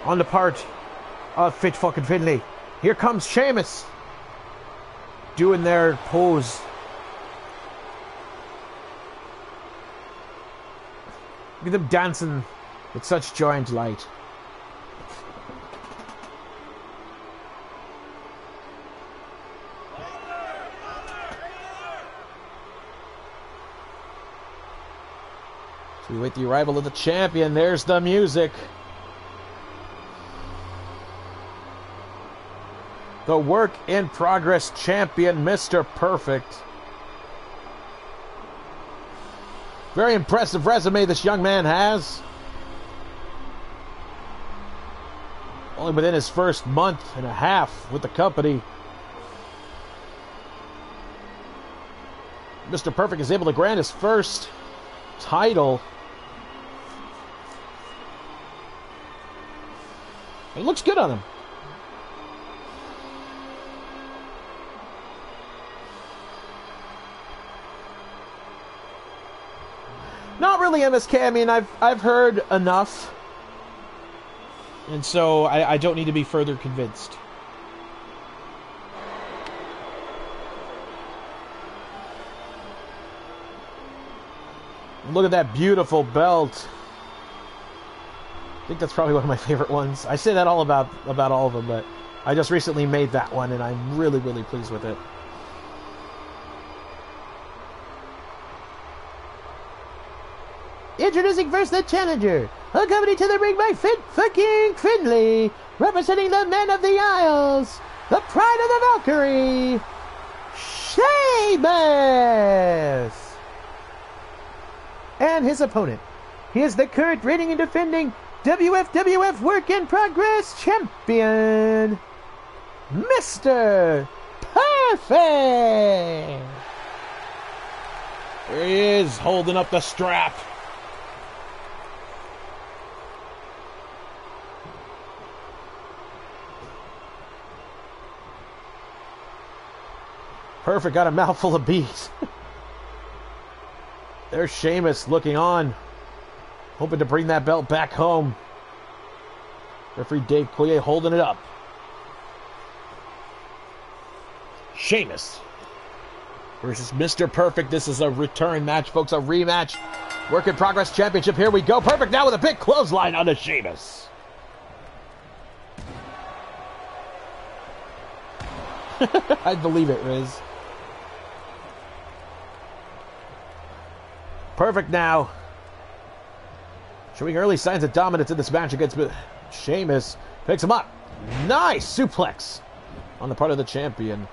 on the part of Fit fucking Finlay. Here comes Sheamus doing their pose. Look at them dancing with such joy and delight. So we wait the arrival of the champion. There's the music. The Work in Progress champion, Mr. Perfect. Very impressive resume this young man has. Only within his first month and a half with the company, Mr. Perfect is able to grant his first title. It looks good on him. Not really MSK. I mean, I've heard enough, and so I don't need to be further convinced. Look at that beautiful belt. I think that's probably one of my favorite ones. I say that all about all of them, but I just recently made that one, and I'm really, really pleased with it. Introducing first the challenger, accompanied to the ring by fucking Finley, representing the Men of the Isles, the Pride of the Valkyrie, Sheamus! And his opponent, he is the current reigning and defending WFWF Work in Progress Champion, Mr. Perfect! There he is, holding up the strap. Perfect got a mouthful of bees. There's Sheamus looking on, hoping to bring that belt back home. Referee Dave Coulier holding it up. Sheamus versus Mr. Perfect. This is a return match, folks, a rematch. Work in Progress Championship. Here we go. Perfect now with a big clothesline on the Sheamus. I believe it, Riz. Perfect now. Showing early signs of dominance in this match against Sheamus. Picks him up. Nice suplex on the part of the champion.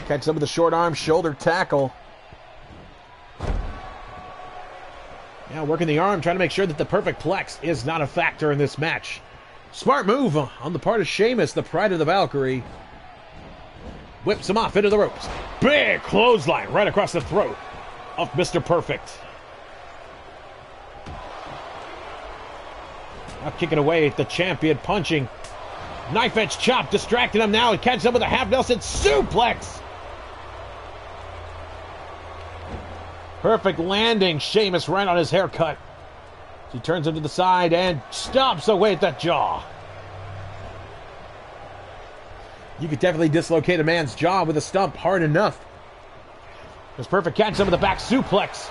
Catches up with the short arm shoulder tackle. Now working the arm, trying to make sure that the perfect plex is not a factor in this match. Smart move on the part of Sheamus, the Pride of the Valkyrie. Whips him off into the ropes. Big clothesline right across the throat of Mr. Perfect. Now kicking away at the champion, punching. Knife edge chop, distracting him now. He catches up with a half Nelson suplex. Perfect landing. Sheamus right on his haircut. He turns him to the side and stomps away at that jaw. You could definitely dislocate a man's jaw with a stump hard enough. As Perfect catches him with a back suplex.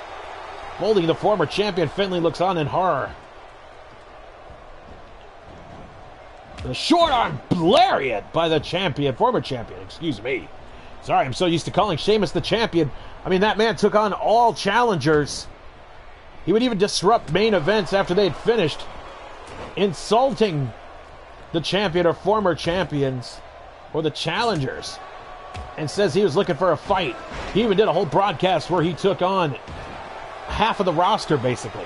Holding the former champion, Finley looks on in horror. The short arm lariat by the champion, former champion, excuse me. Sorry, I'm so used to calling Sheamus the champion. I mean, that man took on all challengers. He would even disrupt main events after they had finished, insulting the champion or former champions or the challengers, and says he was looking for a fight. He even did a whole broadcast where he took on half of the roster, basically.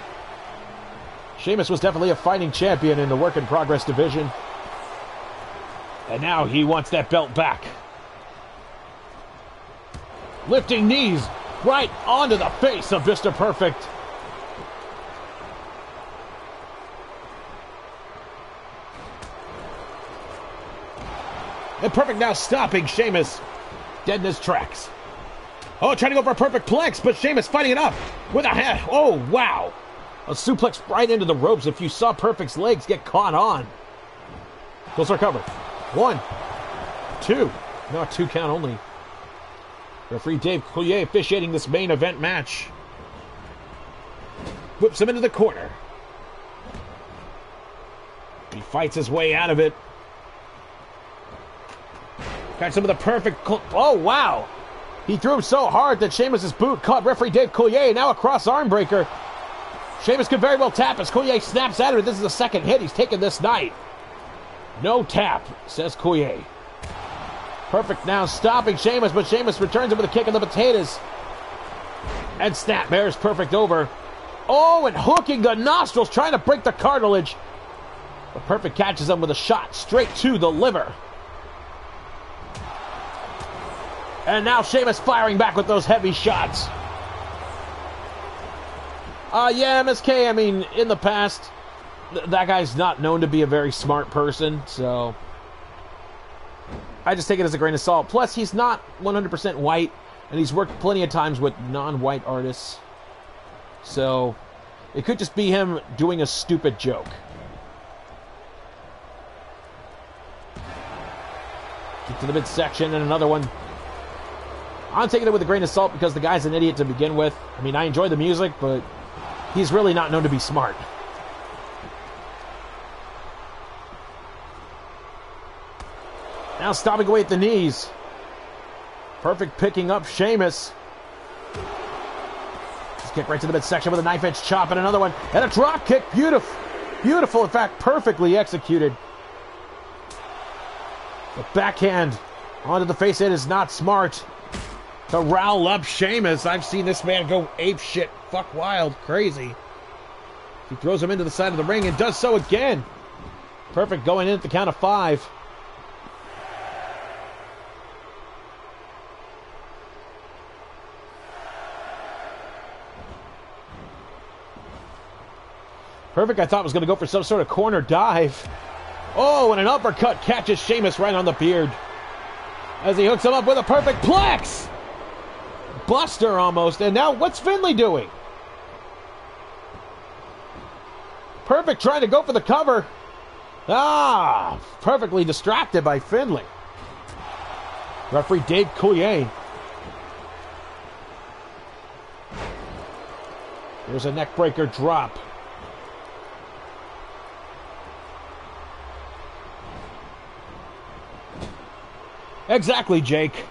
Sheamus was definitely a fighting champion in the Work in Progress division. And now he wants that belt back. Lifting knees right onto the face of Mr. Perfect. And Perfect now stopping Sheamus dead in his tracks. Oh, trying to go for a perfect plex, but Sheamus fighting it up with a hand. Oh, wow. A suplex right into the ropes. If you saw Perfect's legs get caught on. Close recover. 1, 2. No, 2 count only. Referee Dave Coulier officiating this main event match. Whips him into the corner. He fights his way out of it. Got some of the perfect... Oh, wow. He threw him so hard that Sheamus' boot caught referee Dave Coulier. Now a cross arm breaker. Sheamus could very well tap as Coulier snaps at him. This is the second hit he's taken this night. No tap, says Coulier. Perfect now stopping Sheamus, but Sheamus returns him with a kick in the potatoes. And snapmares Perfect over. Oh, and hooking the nostrils, trying to break the cartilage. But Perfect catches him with a shot straight to the liver. And now Sheamus firing back with those heavy shots. Yeah, MSK, I mean, in the past, that guy's not known to be a very smart person, so I just take it as a grain of salt. Plus, he's not 100% white, and he's worked plenty of times with non-white artists. So it could just be him doing a stupid joke. Get to the midsection, and another one. I'm taking it with a grain of salt because the guy's an idiot to begin with. I mean, I enjoy the music, but he's really not known to be smart. Now stopping away at the knees. Perfect picking up Sheamus. Just kick right to the midsection with a knife edge chop and another one. And a drop kick. Beautiful. Beautiful, in fact, perfectly executed. The backhand onto the face hit is not smart. To rile up Sheamus. I've seen this man go ape shit, fuck wild, crazy. He throws him into the side of the ring and does so again. Perfect going in at the count of 5. Perfect, I thought was going to go for some sort of corner dive. Oh, and an uppercut catches Sheamus right on the beard. As he hooks him up with a perfect plex. Buster almost. And now what's Finlay doing? Perfect trying to go for the cover. Ah, perfectly distracted by Finlay. Referee Dave Coulier. There's a neckbreaker drop. Exactly, Jake.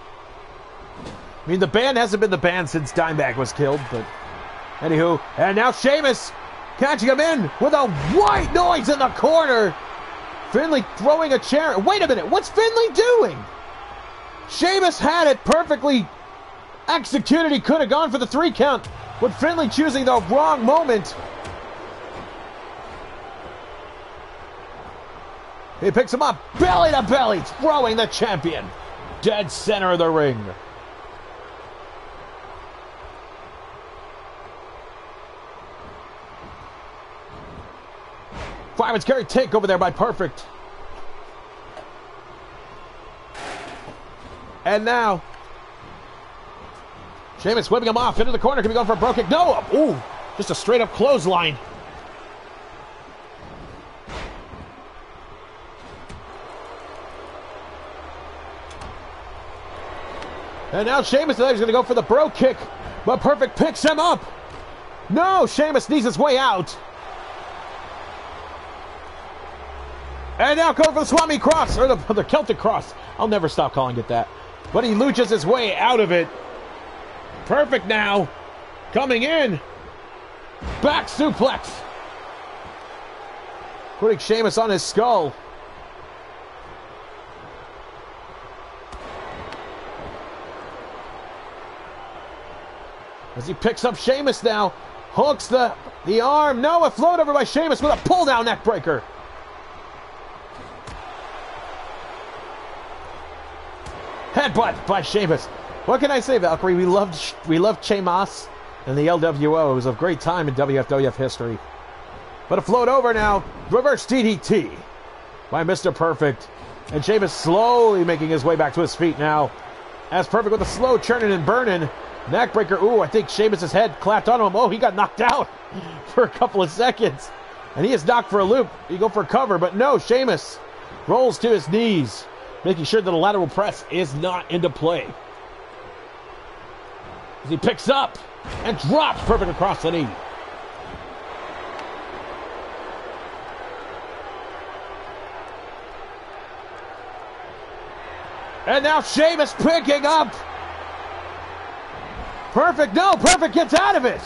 I mean, the band hasn't been the band since Dimebag was killed, but anywho. And now Sheamus catching him in with a white noise in the corner. Finlay throwing a chair. Wait a minute, what's Finlay doing? Sheamus had it perfectly executed. He could have gone for the 3 count, but Finlay choosing the wrong moment. He picks him up, belly to belly, throwing the champion. Dead center of the ring. Fireman's carry takeover there by Perfect. And now, Sheamus whipping him off into the corner. Can be going for a bro kick? No! Ooh, just a straight up clothesline. And now Sheamus is going to go for the bro kick, but Perfect picks him up. No, Sheamus needs his way out. And now going for the Swami Cross, or the Celtic Cross. I'll never stop calling it that. But he luches his way out of it. Perfect now. Coming in. Back suplex. Putting Sheamus on his skull. As he picks up Sheamus now. Hooks the arm. No, a float over by Sheamus with a pull down neck breaker. Headbutt by Sheamus. What can I say, Valkyrie? We loved Sheamus and the LWO. It was a great time in WFWF history. But a float over now. Reverse DDT by Mr. Perfect. And Sheamus slowly making his way back to his feet now. As Perfect with a slow churning and burning. Neckbreaker. Ooh, I think Sheamus' head clapped on him. Oh, he got knocked out for a couple of seconds. And he is knocked for a loop. You go for a cover, but no, Sheamus rolls to his knees, making sure that a lateral press is not into play. As he picks up and drops Perfect across the knee. And now Sheamus picking up. Perfect, no, Perfect gets out of it.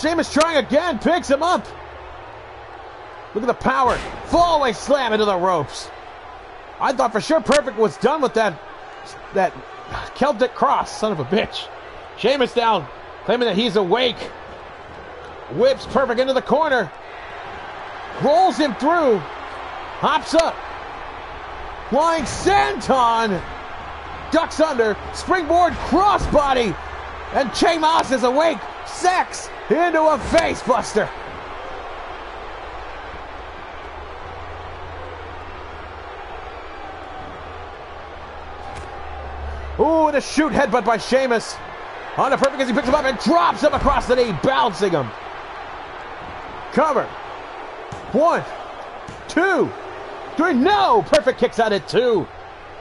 Sheamus trying again, picks him up. Look at the power. Fallaway slam into the ropes. I thought for sure Perfect was done with that Celtic Cross, son of a bitch. Sheamus down, claiming that he's awake. Whips Perfect into the corner. Rolls him through. Hops up. Flying senton. Ducks under. Springboard crossbody. And Sheamus is awake. Sex into a face buster. Ooh, and a shoot headbutt by Sheamus. On the Perfect as he picks him up and drops him across the knee, bouncing him. Cover. 1, 2, 3. No! Perfect kicks out at 2.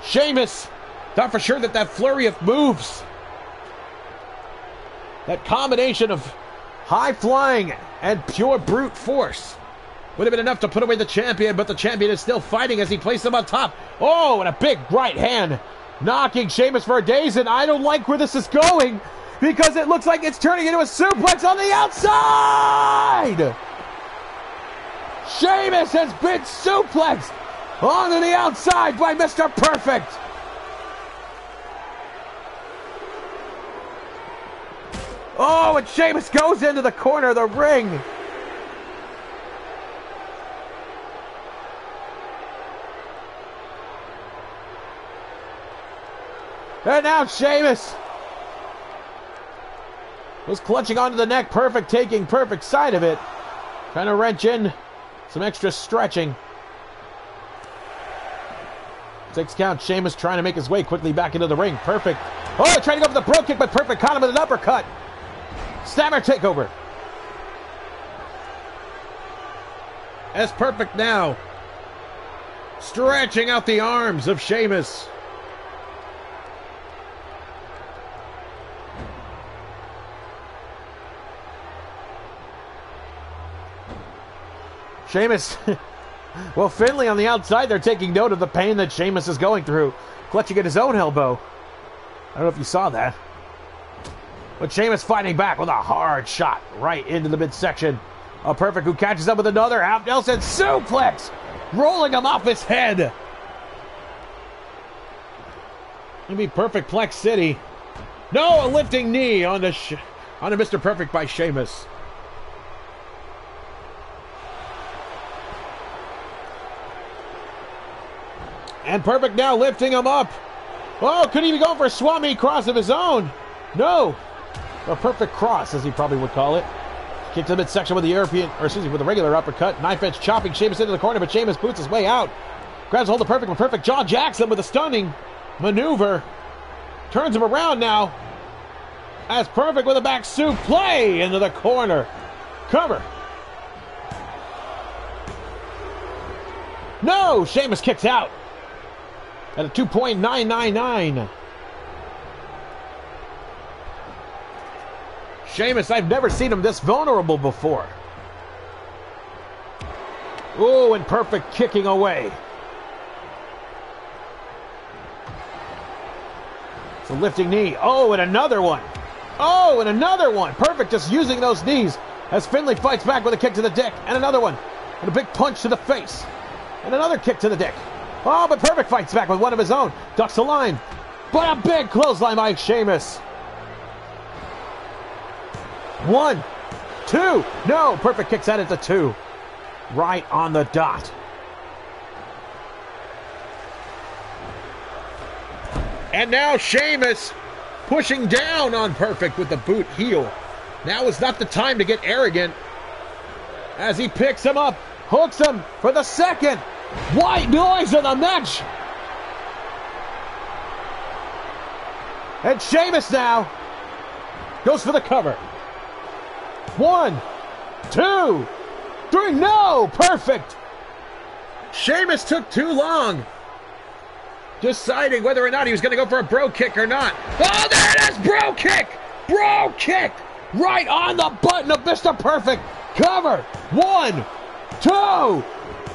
Sheamus Thought for sure that that flurry of moves, that combination of high flying and pure brute force would have been enough to put away the champion, but the champion is still fighting as he places him on top. Oh, and a big right hand knocking Sheamus for a daze, and I don't like where this is going because it looks like it's turning into a suplex on the outside! Sheamus has been suplexed onto the outside by Mr. Perfect! Oh, and Sheamus goes into the corner of the ring. And now Sheamus was clutching onto the neck. Perfect taking Perfect side of it. Trying to wrench in some extra stretching. 6 count. Sheamus trying to make his way quickly back into the ring. Perfect. Oh, trying to go for the bro kick, but Perfect caught him with an uppercut. Stammer takeover. As Perfect now stretching out the arms of Sheamus. Sheamus, well, Finlay on the outside, they're taking note of the pain that Sheamus is going through. Clutching at his own elbow. I don't know if you saw that. But Sheamus fighting back with a hard shot right into the midsection. A Perfect who catches up with another half Nelson suplex, rolling him off his head. It'll be Perfect Plex City. No, a lifting knee onto Mr. Perfect by Sheamus. And Perfect now lifting him up. Oh, could he be going for a Swami cross of his own? No. A Perfect cross, as he probably would call it. Kick to the midsection with with the regular uppercut. Knife edge chopping Sheamus into the corner, but Sheamus boots his way out. Grabs hold of Perfect, but Perfect jaw jacks him with a stunning maneuver. Turns him around now. As Perfect with a back suplex into the corner. Cover. No! Sheamus kicks out. At a 2.999. Sheamus, I've never seen him this vulnerable before. Oh, and Perfect kicking away. It's a lifting knee. Oh, and another one. Oh, and another one. Perfect just using those knees as Finlay fights back with a kick to the dick. And another one. And a big punch to the face. And another kick to the dick. Oh, but Perfect fights back with one of his own. Ducks the line. But a big clothesline by Sheamus. 1, 2. No, Perfect kicks out at the 2. Right on the dot. And now Sheamus pushing down on Perfect with the boot heel. Now is not the time to get arrogant. As he picks him up, hooks him for the second white noise of the match. And Sheamus now goes for the cover. 1, 2, 3. No! Perfect! Sheamus took too long deciding whether or not he was going to go for a bro kick or not. Oh, there it is! Bro kick! Bro kick! Right on the button of Mr. Perfect. Cover. 1, 2,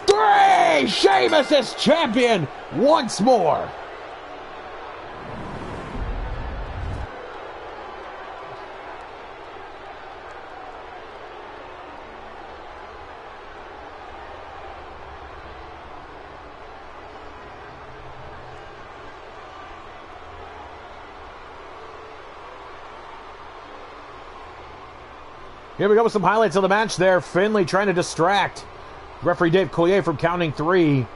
3! Sheamus is champion once more. Here we go with some highlights of the match there. Finlay trying to distract referee Dave Collier from counting 3.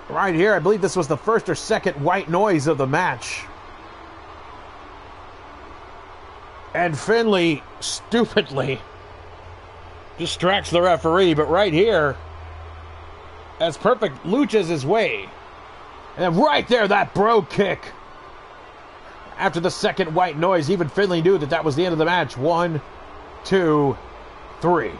Right here, I believe this was the first or second white noise of the match. And Finlay stupidly distracts the referee, but right here, as Perfect luches his way. And right there, that bro kick. After the second white noise, even Finlay knew that that was the end of the match. 1, 2, 3.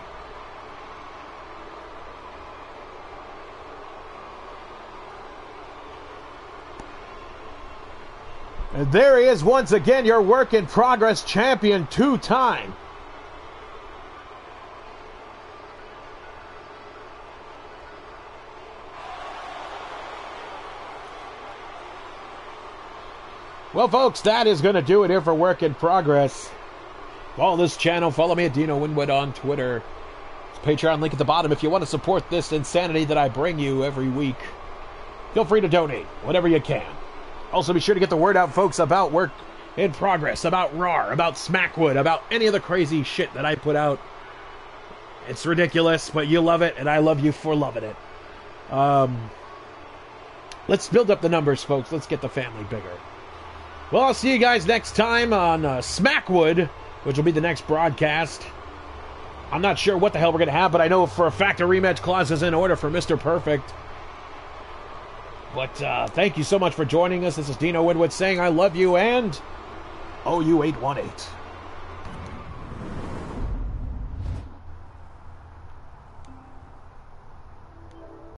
And there he is once again, your work in progress champion 2-time. Well, folks, that is going to do it here for Work in Progress. Follow this channel. Follow me at Dino Winwood on Twitter. There's a Patreon link at the bottom if you want to support this insanity that I bring you every week. Feel free to donate whatever you can. Also, be sure to get the word out, folks, about Work in Progress, about Raw, about Smackwood, about any of the crazy shit that I put out. It's ridiculous, but you love it, and I love you for loving it. Let's build up the numbers, folks. Let's get the family bigger. Well, I'll see you guys next time on Smackwood, which will be the next broadcast. I'm not sure what the hell we're going to have, but I know for a fact a rematch clause is in order for Mr. Perfect. But thank you so much for joining us. This is Dino Winwood saying I love you and OU818.